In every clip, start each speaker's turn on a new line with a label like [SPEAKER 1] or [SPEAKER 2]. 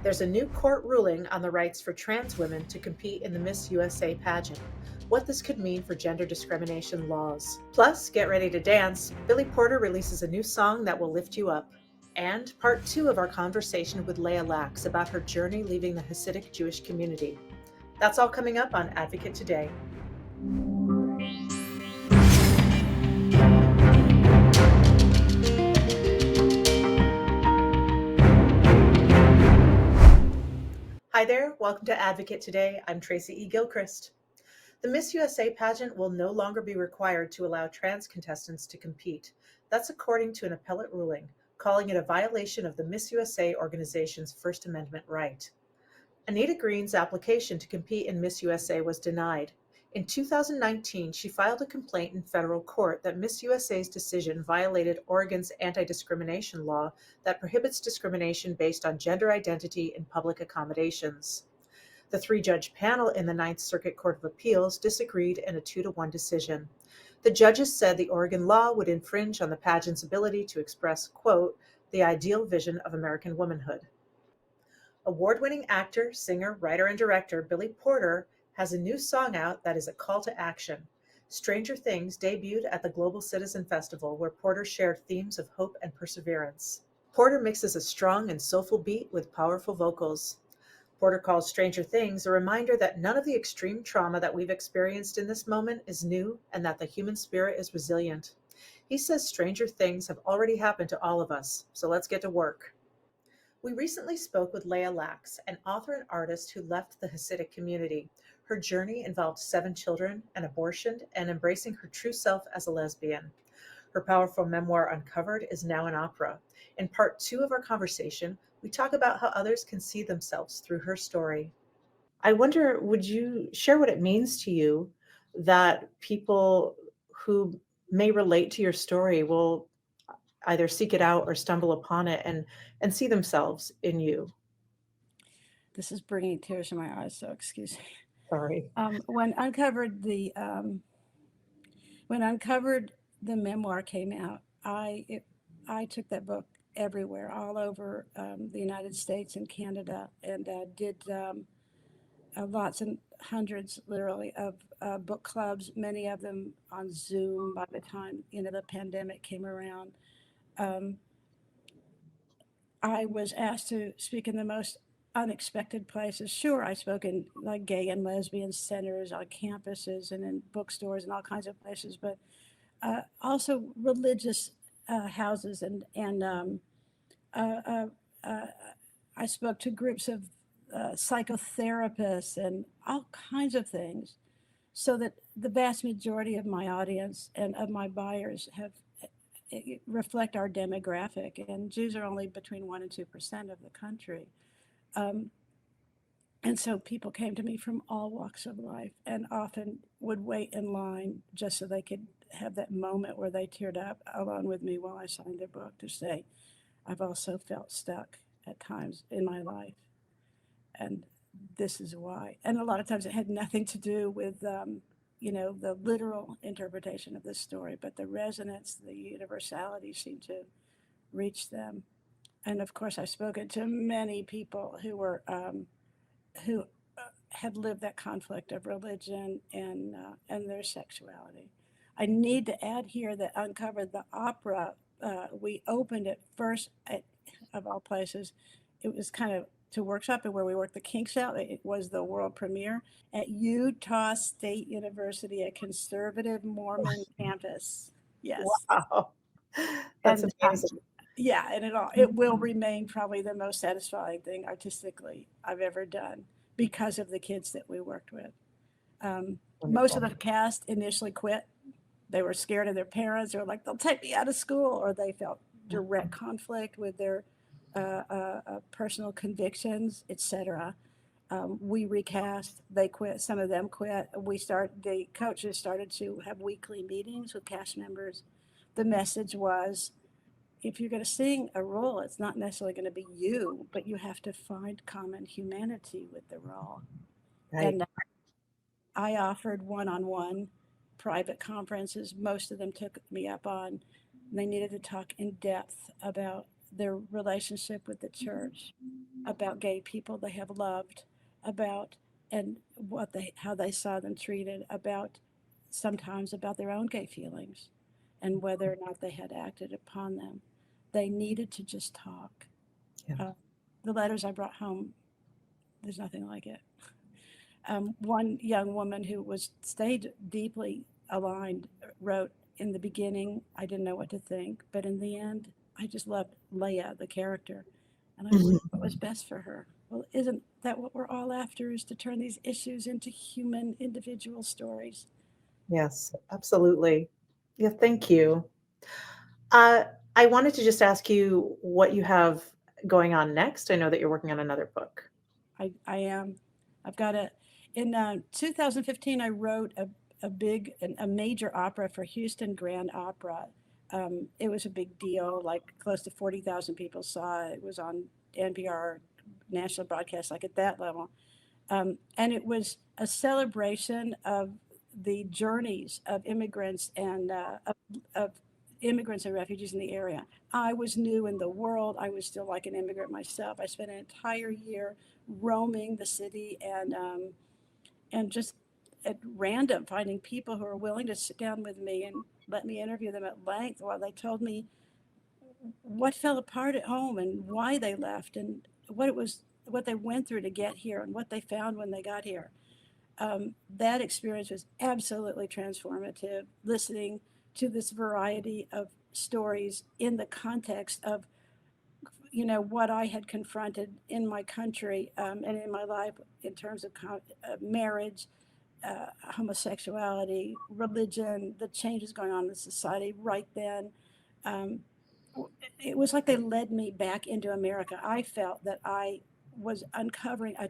[SPEAKER 1] There's a new court ruling on the rights for trans women to compete in the Miss USA pageant. What this could mean for gender discrimination laws. Plus, get ready to dance. Billy Porter releases a new song that will lift you up. And part two of our conversation with Leah Lax about her journey leaving the Hasidic Jewish community. That's all coming up on Advocate Today. Hi there, welcome to Advocate Today. I'm Tracy E. Gilchrist. The Miss USA pageant will no longer be required to allow trans contestants to compete. That's according to an appellate ruling, calling it a violation of the Miss USA organization's First Amendment right. Anita Green's application to compete in Miss USA was denied. In 2019, she filed a complaint in federal court that Miss USA's decision violated Oregon's anti-discrimination law that prohibits discrimination based on gender identity in public accommodations. The three-judge panel in the Ninth Circuit Court of Appeals disagreed in a 2-1 decision. The judges said the Oregon law would infringe on the pageant's ability to express, quote, the ideal vision of American womanhood. Award-winning actor, singer, writer, and director Billy Porter has a new song out that is a call to action. Stranger Things debuted at the Global Citizen Festival, where Porter shared themes of hope and perseverance. Porter mixes a strong and soulful beat with powerful vocals. Porter calls Stranger Things a reminder that none of the extreme trauma that we've experienced in this moment is new and that the human spirit is resilient. He says stranger things have already happened to all of us, so let's get to work. We recently spoke with Leah Lax, an author and artist who left the Hasidic community. Her journey involved 7 children, an abortion, and embracing her true self as a lesbian. Her powerful memoir, Uncovered, is now an opera. In part 2 of our conversation, we talk about how others can see themselves through her story. I wonder, would you share what it means to you that people who may relate to your story will either seek it out or stumble upon it and see themselves in you?
[SPEAKER 2] This is bringing tears to my eyes, so excuse me.
[SPEAKER 1] Sorry.
[SPEAKER 2] When Uncovered the memoir came out, I took that book everywhere, all over the United States and Canada, and did lots and hundreds, literally, of book clubs. Many of them on Zoom. By the time the pandemic came around, um, I was asked to speak in the most unexpected places. Sure, I spoke in like gay and lesbian centers, on campuses, and in bookstores and all kinds of places, but also religious houses and uh, uh, uh, I spoke to groups of psychotherapists and all kinds of things, so that the vast majority of my audience and of my buyers reflect our demographic, and Jews are only between 1% and 2% of the country. Um, and so people came to me from all walks of life and often would wait in line just so they could have that moment where they teared up along with me while I signed their book, to say, I've also felt stuck at times in my life. And this is why. And a lot of times it had nothing to do with, the literal interpretation of this story, but the resonance, the universality seemed to reach them. And of course, I've spoken to many people who had lived that conflict of religion and their sexuality. I need to add here that Uncovered the Opera, we opened it first at, of all places. It was kind of to workshop and where we worked the kinks out. It was the world premiere at Utah State University, a conservative Mormon campus. Yes.
[SPEAKER 1] Wow. That's
[SPEAKER 2] And
[SPEAKER 1] amazing.
[SPEAKER 2] yeah, and it will remain probably the most satisfying thing artistically I've ever done because of the kids that we worked with. Most of
[SPEAKER 1] Wonderful.
[SPEAKER 2] the cast initially quit. They were scared of their parents, or like, they'll take me out of school, or they felt direct conflict with their personal convictions, etc. We recast. They quit. Some of them quit. The coaches started to have weekly meetings with cast members. The message was, if you're going to sing a role, it's not necessarily going to be you, but you have to find common humanity with the role.
[SPEAKER 1] Right.
[SPEAKER 2] And I offered one-on-one private conferences. Most of them took me up on. They needed to talk in depth about their relationship with the church, about gay people they have loved, about and how they saw them treated, about sometimes about their own gay feelings and whether or not they had acted upon them. They needed to just talk.
[SPEAKER 1] Yeah.
[SPEAKER 2] The letters I brought home, there's nothing like it. One young woman who was stayed deeply aligned wrote, "In the beginning, I didn't know what to think, but in the end, I just loved Leia, the character, and I believe what was best for her." Well, isn't that what we're all after? Is to turn these issues into human, individual stories?
[SPEAKER 1] Yes, absolutely. Yeah, thank you. Uh, I wanted to just ask you what you have going on next. I know that you're working on another book.
[SPEAKER 2] I am. I've got a. In 2015, I wrote a major opera for Houston Grand Opera. It was a big deal. Like close to 40,000 people saw it. It was on NPR national broadcast, like at that level. And it was a celebration of the journeys of immigrants and of immigrants and refugees in the area. I was new in the world. I was still like an immigrant myself. I spent an entire year roaming the city and just at random finding people who were willing to sit down with me and let me interview them at length while they told me what fell apart at home and why they left and what they went through to get here and what they found when they got here. That experience was absolutely transformative. Listening to this variety of stories in the context of what I had confronted in my country and in my life in terms of marriage, homosexuality, religion, the changes going on in society right then. Um, it was like they led me back into America. I felt that I was uncovering a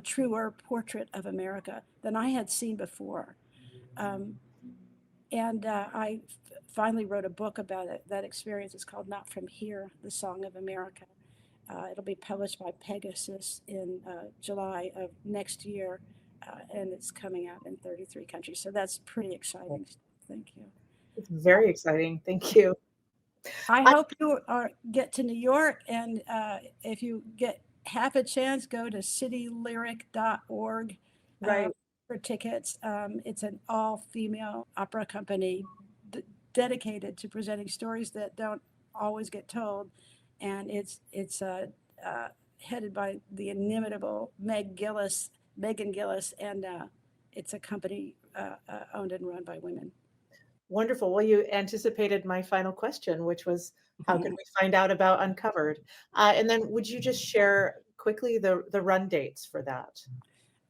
[SPEAKER 2] truer portrait of America than I had seen before. Um, and I finally wrote a book about it. That experience is called Not From Here, The Song of America. It'll be published by Pegasus in July of next year, and it's coming out in 33 countries. So that's pretty exciting stuff. Thank you.
[SPEAKER 1] It's very exciting. Thank you.
[SPEAKER 2] I
[SPEAKER 1] I,
[SPEAKER 2] hope you get to New York, and if you get half a chance, go to citylyric.org
[SPEAKER 1] right.
[SPEAKER 2] for tickets. It's an all-female opera company dedicated to presenting stories that don't always get told, and it's headed by the inimitable Megan Gillis, and it's a company owned and run by women.
[SPEAKER 1] Wonderful. Well, you anticipated my final question, which was how can we find out about Uncovered? And then would you just share quickly the run dates for that?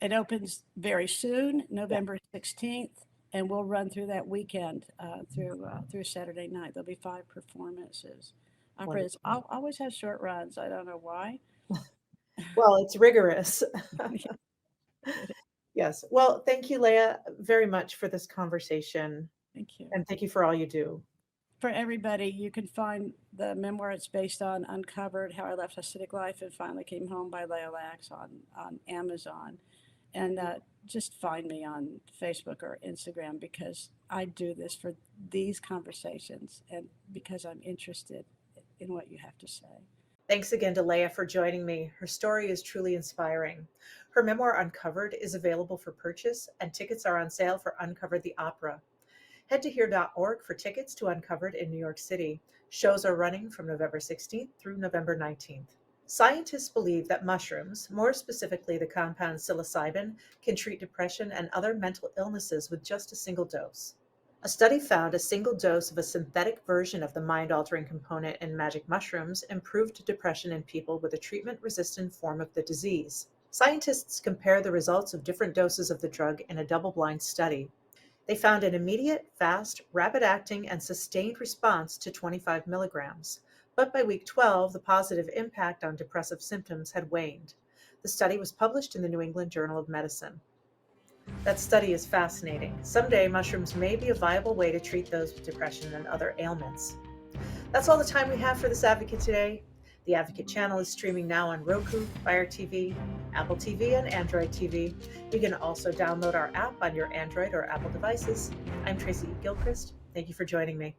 [SPEAKER 2] It opens very soon,
[SPEAKER 1] Yeah,
[SPEAKER 2] November 16th, and we'll run through that weekend through Saturday night. There'll be 5 performances. Opera is
[SPEAKER 1] wonderful.
[SPEAKER 2] always has short runs. I don't know why.
[SPEAKER 1] Well, it's rigorous. Yes. Well, thank you, Leah, very much for this conversation.
[SPEAKER 2] Thank you.
[SPEAKER 1] And thank you for all you do.
[SPEAKER 2] For everybody, you can find the memoir it's based on, Uncovered: How I Left Hasidic Life and Finally Came Home by Leah Lax on Amazon. And just find me on Facebook or Instagram because I do this for these conversations and because I'm interested in what you have to say.
[SPEAKER 1] Thanks again to Leah for joining me. Her story is truly inspiring. Her memoir, Uncovered, is available for purchase, and tickets are on sale for Uncovered the Opera. Head to here.org for tickets to Uncovered in New York City. Shows are running from November 16th through November 19th. Scientists believe that mushrooms, more specifically the compound psilocybin, can treat depression and other mental illnesses with just a single dose. A study found a single dose of a synthetic version of the mind-altering component in magic mushrooms improved depression in people with a treatment-resistant form of the disease. Scientists compare the results of different doses of the drug in a double-blind study. They found an immediate, fast, rapid-acting, and sustained response to 25 milligrams. But by week 12, the positive impact on depressive symptoms had waned. The study was published in the New England Journal of Medicine. That study is fascinating. Someday, mushrooms may be a viable way to treat those with depression and other ailments. That's all the time we have for this Advocate today. The Advocate channel is streaming now on Roku, Fire TV, Apple TV, and Android TV. You can also download our app on your Android or Apple devices. I'm Tracy Gilchrist. Thank you for joining me.